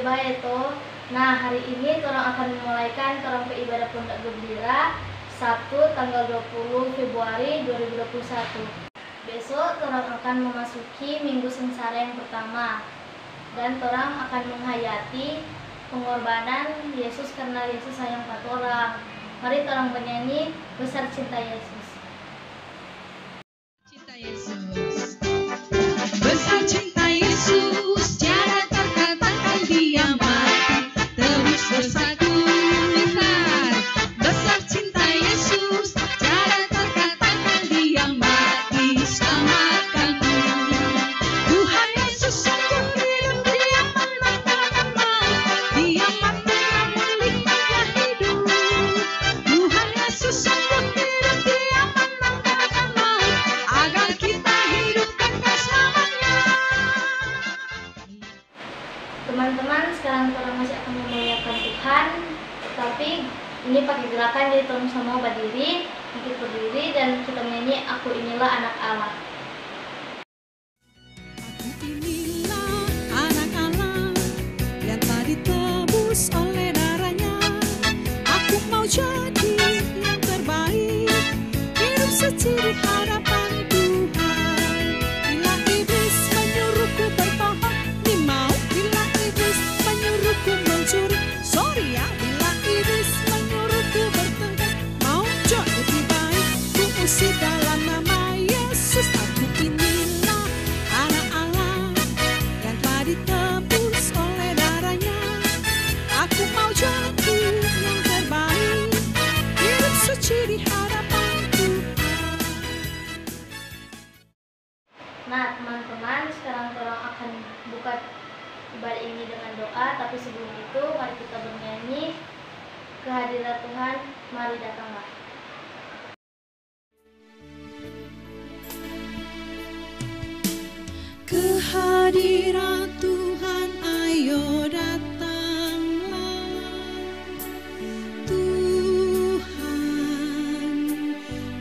bae to. Nah, hari ini orang akan memulaikan orang ke ibadah Pondok Gembira Sabtu tanggal 20 Februari 2021. Besok orang akan memasuki Minggu Sengsara yang pertama dan orang akan menghayati pengorbanan Yesus karena Yesus sayang pada orang. Mari orang bernyanyi Besar Cinta Yesus. Cinta Yesus, besar cinta Yesus, tiada terkatakan Dia mati, terus bersatu besar. Besar cinta Yesus, tiada terkatakan Dia mati, selamatkanmu. Tuhan Yesus sungguh hidup, Dia menanggalkan maut, Dia mati namun nikmatnya hidup. Tuhan Yesus sungguh hidup, Dia menanggalkan maut, agar kita hidup kekal selamanya. Teman-teman, sekarang orang masih akan memuliakan Tuhan, tapi ini pakai gerakan, jadi orang sama berdiri, kita berdiri dan kita menyanyi Aku Inilah Anak Allah. Aku inilah anak Allah yang telah ditebus oleh darahnya. Aku mau jadi yang terbaik, hidup suci di hadapan Tuhan. Bila iblis menyuruhku berbohong, ni mau. Bila iblis menyuruhku mencuri, sorry ya. Bila iblis menyuruhku bertengkar, mau jauh lebih baik ku usir dalam nama Yesus. Aku inilah anak Allah yang telah ditebus oleh darahnya. Aku mau jadi yang terbaik, hidup suci di hadapan Tuhan. Nah, teman-teman, sekarang orang akan buka ibadah ini dengan doa, tapi sebelum itu mari kita bernyanyi Kehadiran Tuhan, mari datanglah. Kehadiran Tuhan, ayo datanglah. Tuhan,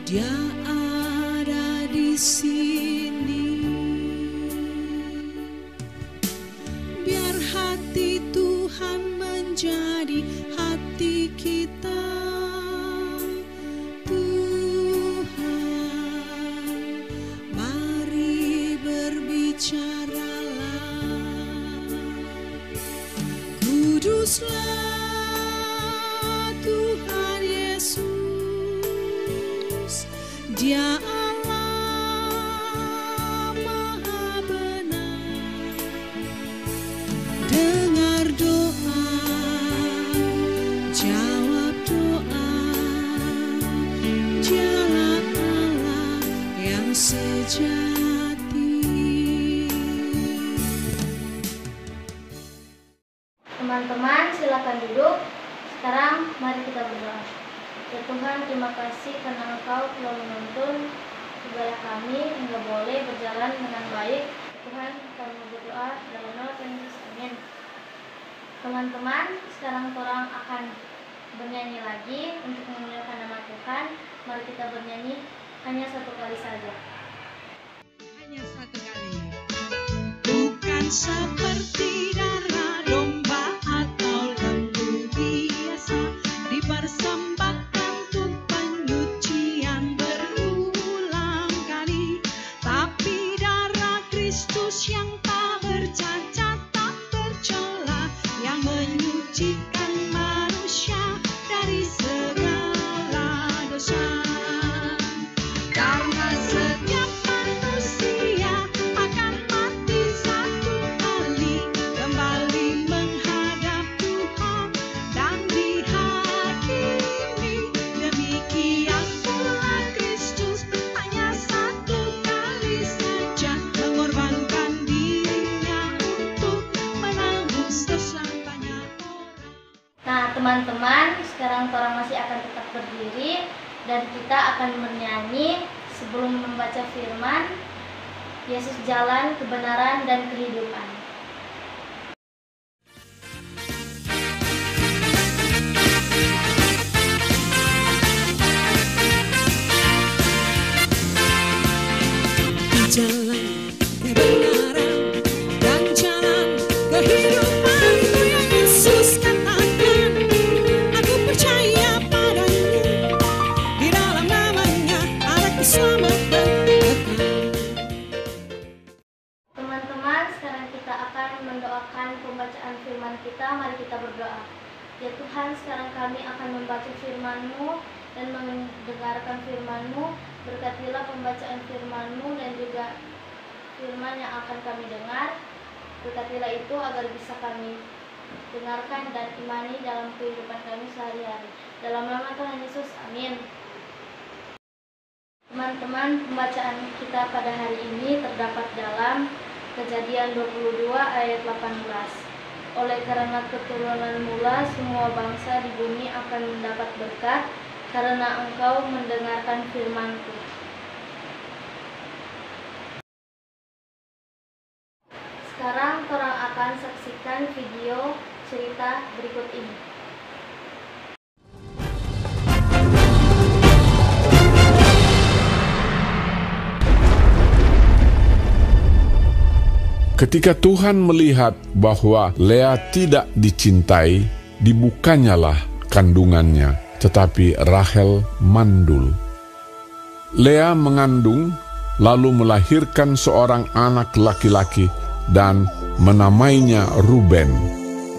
Dia ada di sini. Biar hati Tuhan menjadi hati kita. Tuhan, mari berbicaralah. Kuduslah Tuhan Yesus, Dia Allah Maha benar. Dengar doa, jawab doa, Dialah Allah yang sejati. Teman-teman, silakan duduk. Sekarang mari kita berdoa. Ya Tuhan, terima kasih karena Engkau telah menuntun ibadah kami hingga boleh berjalan dengan baik. Tuhan, kami berdoa dalam nama Tuhan Yesus. Amin. Teman-teman, sekarang orang akan bernyanyi lagi untuk memuliakan nama Tuhan. Mari kita bernyanyi hanya satu kali saja. Hanya satu kali. Bukan seperti darah domba atau lembu biasa dipersembahkan untuk penyucian berulang kali, tapi darah Kristus yang tak bercacat, tak bercela, yang menyucikan manusia dari segala dosa. Karena setiap manusia akan mati satu kali, kembali menghadap Tuhan dan dihakimi. Demikian pula Kristus hanya satu kali saja mengorbankan dirinya untuk menanggung dosa banyak orang. Nah, teman-teman, sekarang orang masih akan tetap berdiri dan kita akan bernyanyi sebelum membaca firman Yesus jalan, kebenaran, dan kehidupan. Jalan kebenaran dan jalan kehidupan, Tuhan, sekarang kami akan membaca firman-Mu dan mendengarkan firman-Mu. Berkatilah pembacaan firman-Mu dan juga firman yang akan kami dengar. Berkatilah itu agar bisa kami dengarkan dan imani dalam kehidupan kami sehari-hari. Dalam nama Tuhan Yesus, amin. Teman-teman, pembacaan kita pada hari ini terdapat dalam Kejadian 22 ayat 18. Oleh karena keturunan mula, semua bangsa di bumi akan mendapat berkat karena engkau mendengarkan firman-Ku. Sekarang korang akan saksikan video cerita berikut ini. Ketika Tuhan melihat bahwa Lea tidak dicintai, dibukanyalah kandungannya, tetapi Rahel mandul. Lea mengandung, lalu melahirkan seorang anak laki-laki dan menamainya Ruben,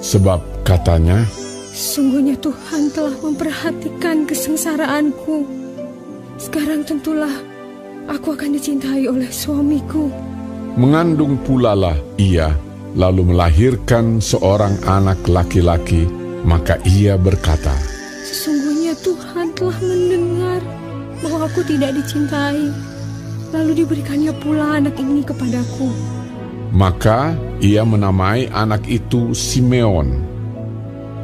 sebab katanya, Sungguhnya Tuhan telah memperhatikan kesengsaraanku. Sekarang tentulah aku akan dicintai oleh suamiku. mengandung pulalah ia, lalu melahirkan seorang anak laki-laki, maka ia berkata, Sesungguhnya Tuhan telah mendengar bahwa aku tidak dicintai, lalu diberikannya pula anak ini kepadaku. Maka ia menamai anak itu Simeon.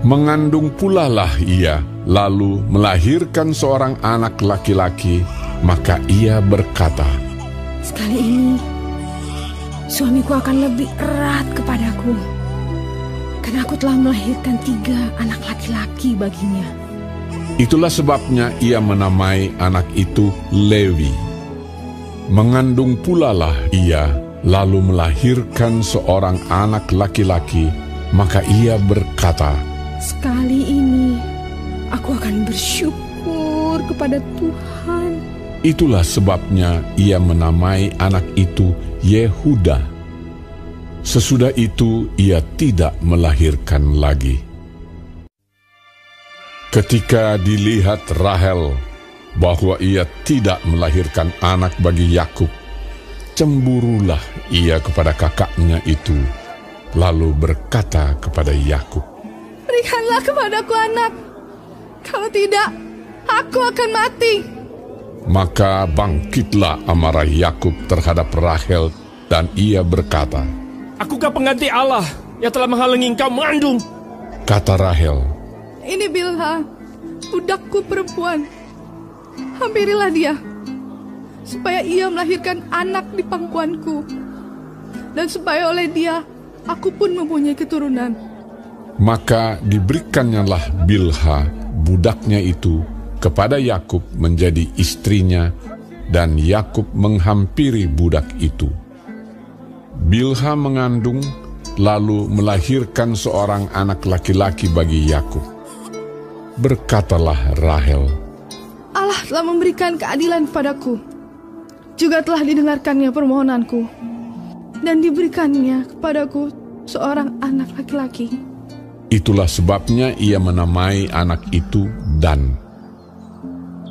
Mengandung pulalah ia, lalu melahirkan seorang anak laki-laki, maka ia berkata, Sekali ini suamiku akan lebih erat kepadaku, karena aku telah melahirkan 3 anak laki-laki baginya. Itulah sebabnya ia menamai anak itu Lewi. Mengandung pulalah ia, lalu melahirkan seorang anak laki-laki, maka ia berkata, Sekali ini aku akan bersyukur kepada Tuhan. Itulah sebabnya ia menamai anak itu Yehuda. Sesudah itu ia tidak melahirkan lagi. Ketika dilihat Rahel bahwa ia tidak melahirkan anak bagi Yakub, cemburulah ia kepada kakaknya itu, lalu berkata kepada Yakub, Berikanlah kepadaku anak, kalau tidak aku akan mati. Maka bangkitlah amarah Yakub terhadap Rahel, dan ia berkata, Akukah pengganti Allah yang telah menghalangi engkau mengandung? Kata Rahel, Ini Bilha, budakku perempuan. Hampirilah dia, supaya ia melahirkan anak di pangkuanku, dan supaya oleh dia aku pun mempunyai keturunan. Maka diberikannya Bilha, budaknya itu, kepada Yakub menjadi istrinya, dan Yakub menghampiri budak itu. Bilha mengandung, lalu melahirkan seorang anak laki-laki bagi Yakub. Berkatalah Rahel, Allah telah memberikan keadilan kepadaku, juga telah didengarkannya permohonanku, dan diberikannya kepadaku seorang anak laki-laki. Itulah sebabnya ia menamai anak itu Dan.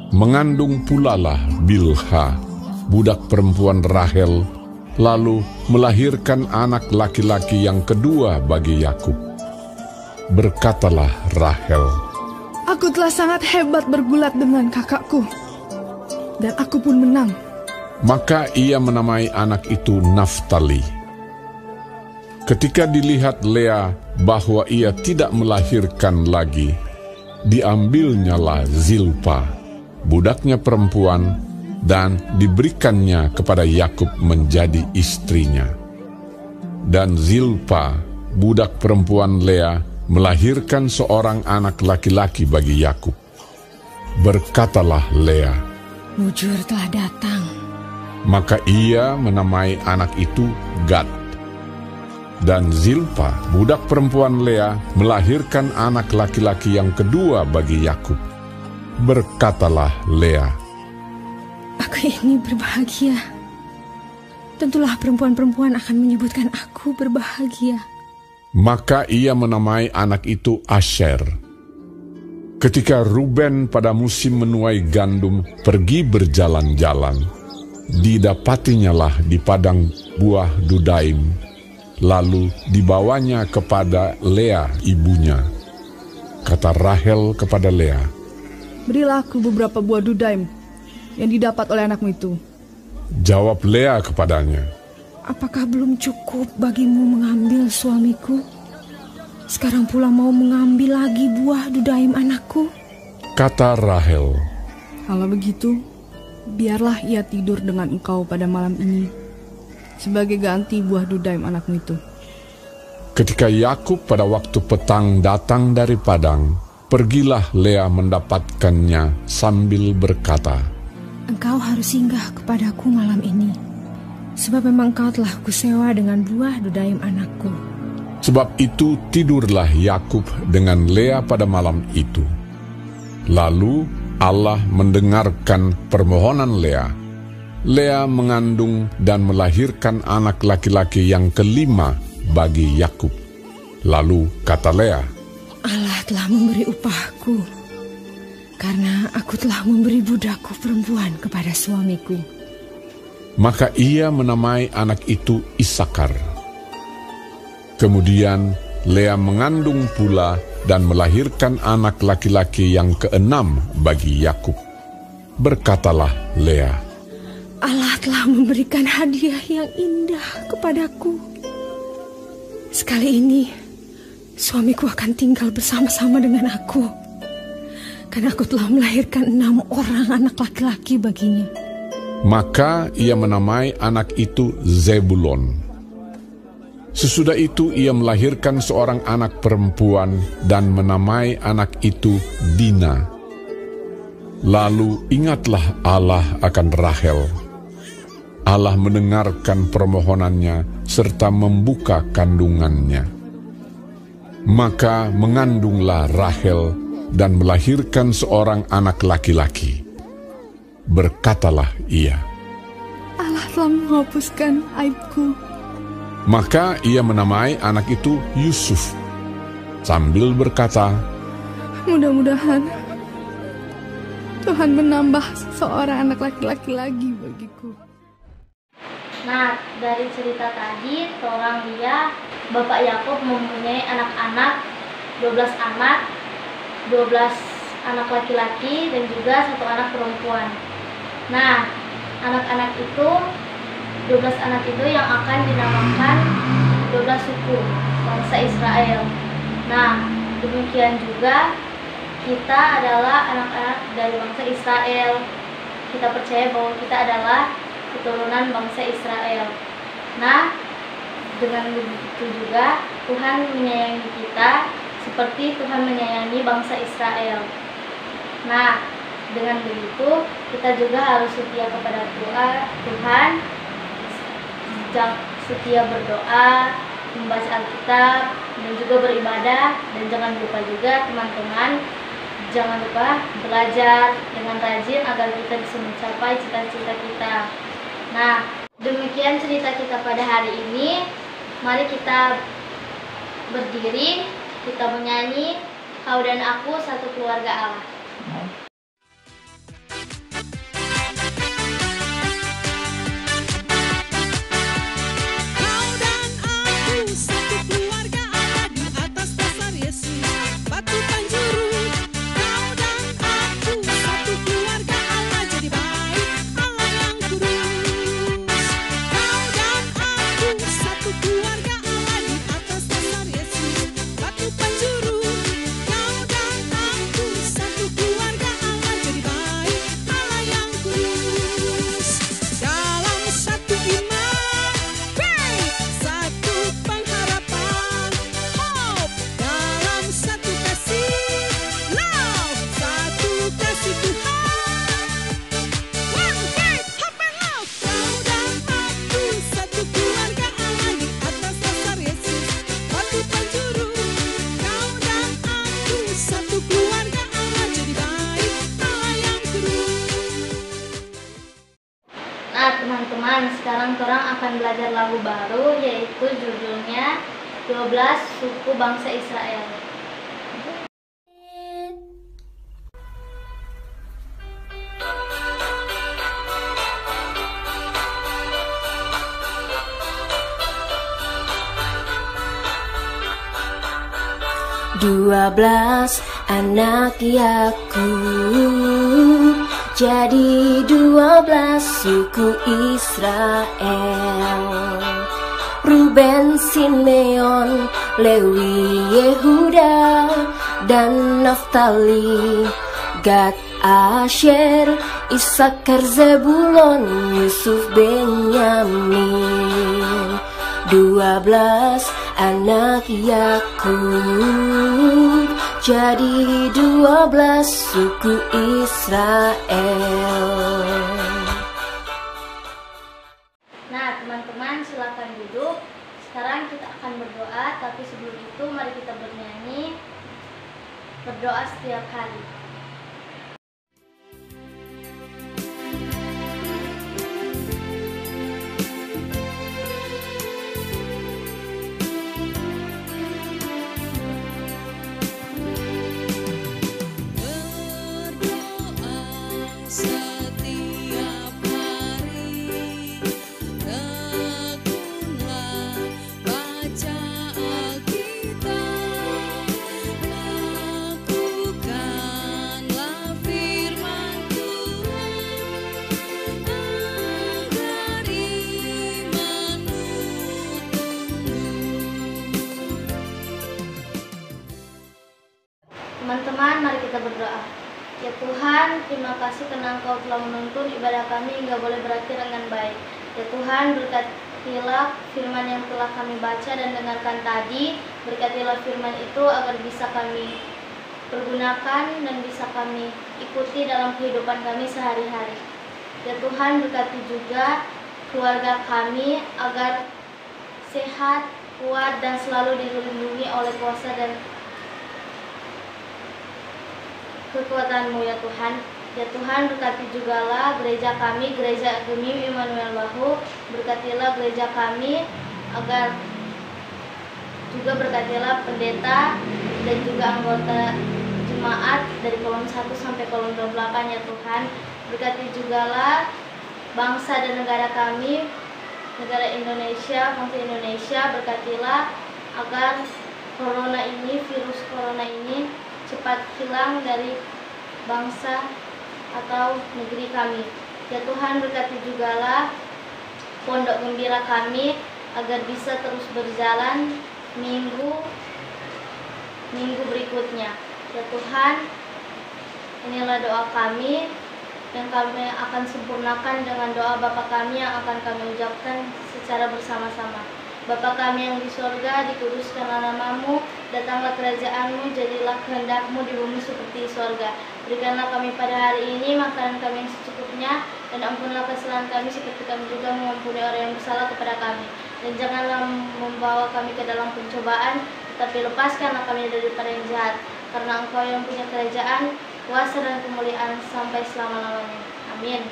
Mengandung pulalah Bilha, budak perempuan Rahel, lalu melahirkan anak laki-laki yang kedua bagi Yakub. Berkatalah Rahel, Aku telah sangat hebat bergulat dengan kakakku, dan aku pun menang. Maka ia menamai anak itu Naftali. Ketika dilihat Lea bahwa ia tidak melahirkan lagi, diambilnyalah Zilpa, budaknya perempuan, dan diberikannya kepada Yakub menjadi istrinya. Dan Zilpa, budak perempuan Lea, melahirkan seorang anak laki-laki bagi Yakub. Berkatalah Lea, Mujur telah datang. maka ia menamai anak itu Gad. Dan Zilpa, budak perempuan Lea, melahirkan anak laki-laki yang kedua bagi Yakub. Berkatalah Lea, Aku ini berbahagia. Tentulah perempuan-perempuan akan menyebutkan aku berbahagia. maka ia menamai anak itu Asher. Ketika Ruben pada musim menuai gandum pergi berjalan-jalan, didapatinya lah di padang buah Dudaim, lalu dibawanya kepada Lea ibunya. Kata Rahel kepada Lea, "Berilah aku beberapa buah Dudaim yang didapat oleh anakmu itu." Jawab Lea kepadanya, "Apakah belum cukup bagimu mengambil suamiku? Sekarang pula mau mengambil lagi buah Dudaim anakku?" Kata Rahel, "Kalau begitu, biarlah ia tidur dengan engkau pada malam ini sebagai ganti buah Dudaim anakmu itu." Ketika Yakub pada waktu petang datang dari padang, pergilah Lea mendapatkannya sambil berkata, "Engkau harus singgah kepadaku malam ini, sebab memang kau telah kusewa dengan buah Dudaim anakku." Sebab itu tidurlah Yakub dengan Lea pada malam itu. Lalu Allah mendengarkan permohonan Lea. Lea mengandung dan melahirkan anak laki-laki yang kelima bagi Yakub. Lalu kata Lea, "Allah telah memberi upahku, karena aku telah memberi budakku perempuan kepada suamiku." Maka ia menamai anak itu Isakar. Kemudian Lea mengandung pula dan melahirkan anak laki-laki yang keenam bagi Yakub. Berkatalah Lea, "Allah telah memberikan hadiah yang indah kepadaku. Sekali ini suamiku akan tinggal bersama-sama dengan aku, karena aku telah melahirkan 6 orang anak laki-laki baginya." Maka ia menamai anak itu Zebulon. Sesudah itu ia melahirkan seorang anak perempuan dan menamai anak itu Dina. Lalu ingatlah Allah akan Rahel. Allah mendengarkan permohonannya serta membuka kandungannya. Maka mengandunglah Rahel dan melahirkan seorang anak laki-laki. Berkatalah ia, "Allah telah menghapuskan aibku." Maka ia menamai anak itu Yusuf, sambil berkata, "Mudah-mudahan Tuhan menambah seorang anak laki-laki lagi bagiku." Nah, dari cerita tadi, orang lihat Bapak Yakub mempunyai anak-anak, 12 anak, 12 anak laki-laki dan juga 1 anak perempuan. Nah, anak-anak itu 12 anak itu yang akan dinamakan 12 suku bangsa Israel. Nah, demikian juga kita adalah anak-anak dari bangsa Israel. Kita percaya bahwa kita adalah keturunan bangsa Israel. Nah, dengan begitu juga Tuhan menyayangi kita seperti Tuhan menyayangi bangsa Israel. Nah, dengan begitu kita juga harus setia kepada Tuhan, setia berdoa, membaca Alkitab, dan juga beribadah. Dan jangan lupa juga teman-teman, jangan lupa belajar dengan rajin agar kita bisa mencapai cita-cita kita. Nah, demikian cerita kita pada hari ini. Mari kita berdiri, kita menyanyi Kau dan Aku Satu Keluarga Allah. Teman-teman, sekarang orang akan belajar lagu baru, yaitu judulnya 12 Suku Bangsa Israel. 12 anak Yakub, jadi 12 suku Israel. Ruben, Simeon, Lewi, Yehuda, dan Naftali, Gad, Asher, Isakar, Zebulon, Yusuf, Benyamin. 12 anak Yakub, jadi 12 suku Israel. Nah, teman-teman silakan duduk. Sekarang kita akan berdoa, tapi sebelum itu mari kita bernyanyi berdoa setiap hari. Teman-teman, mari kita berdoa. Ya Tuhan, terima kasih karena Engkau telah menuntun ibadah kami hingga boleh berakhir dengan baik. Ya Tuhan, berkatilah firman yang telah kami baca dan dengarkan tadi. Berkatilah firman itu agar bisa kami pergunakan dan bisa kami ikuti dalam kehidupan kami sehari-hari. Ya Tuhan, berkati juga keluarga kami agar sehat, kuat, dan selalu dilindungi oleh kuasa dan kekuatan-Mu ya Tuhan. Ya Tuhan, berkati jugalah gereja kami, Gereja Gemim Immanuel Bahu. Berkatilah gereja kami agar juga berkatilah pendeta dan juga anggota jemaat dari kolom 1 sampai kolom 28 ya Tuhan. Berkati jugalah bangsa dan negara kami, negara Indonesia, bangsa Indonesia. Berkatilah agar corona ini, virus corona ini cepat hilang dari bangsa atau negeri kami. Ya Tuhan, berkati jugalah pondok gembira kami agar bisa terus berjalan minggu berikutnya. Ya Tuhan, inilah doa kami yang kami akan sempurnakan dengan doa Bapa kami yang akan kami ucapkan secara bersama-sama. Bapa kami yang di sorga, dikuduskanlah nama-Mu, datanglah kerajaan-Mu, jadilah kehendak-Mu di bumi seperti di sorga. Berikanlah kami pada hari ini makanan kami yang secukupnya, dan ampunlah kesalahan kami seperti kami juga mengampuni orang yang bersalah kepada kami. Dan janganlah membawa kami ke dalam pencobaan, tetapi lepaskanlah kami daripada yang jahat. Karena Engkau yang punya kerajaan, kuasa dan kemuliaan sampai selama-lamanya. Amin.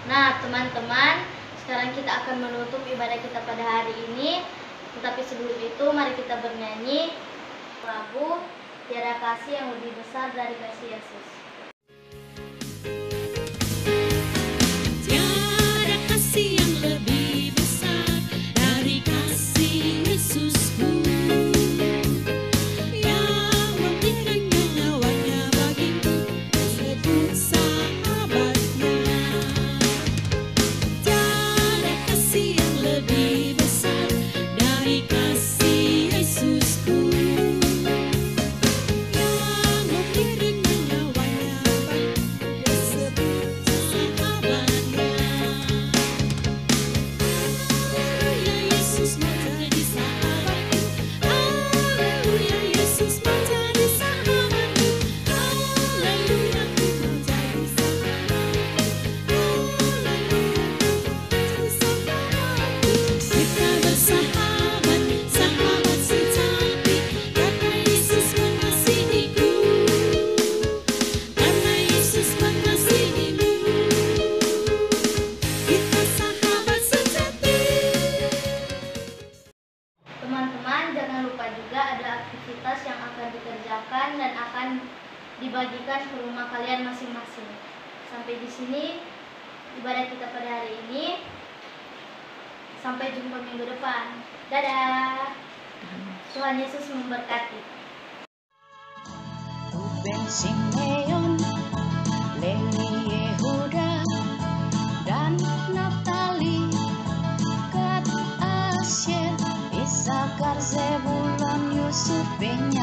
Nah, teman-teman, sekarang kita akan menutup ibadah kita pada hari ini. Tetapi sebelum itu mari kita bernyanyi lagu Tiada Kasih yang Lebih Besar dari Kasih Yesus. Tiada kasih yang lebih besar dari kasih Yesusku, yang memberikan nyawanya bagiku, disebut sahabatnya. Tiada kasih yang lebih besar dari kasih Yesusku, yang memberikan nyawanya bagiku, disebut sahabatnya. Haleluya, Yesus mau jadi sahabatku. Haleluya, Yesus mau jadi sahabatku. Haleluya, ku mau jadi sahabatku. Haleluya, ku mau jadi sahabatku. Kita bersahabat, sahabat sejati, karena Yesus mengasihiku, karena Yesus mengasihimu. Kita sahabat sejati. Teman-teman, jangan lupa juga ada aktivitas yang akan dikerjakan dan akan dibagikan ke rumah kalian masing-masing. Sampai di sini ibadah kita pada hari ini. Sampai jumpa minggu depan. Dadah. Tuhan Yesus memberkati. Ruben, Simeon, Lewi, Yehuda, dan Naftali, Gad, Asyer, Isakar, Zebulon, Yusuf, Benyamin,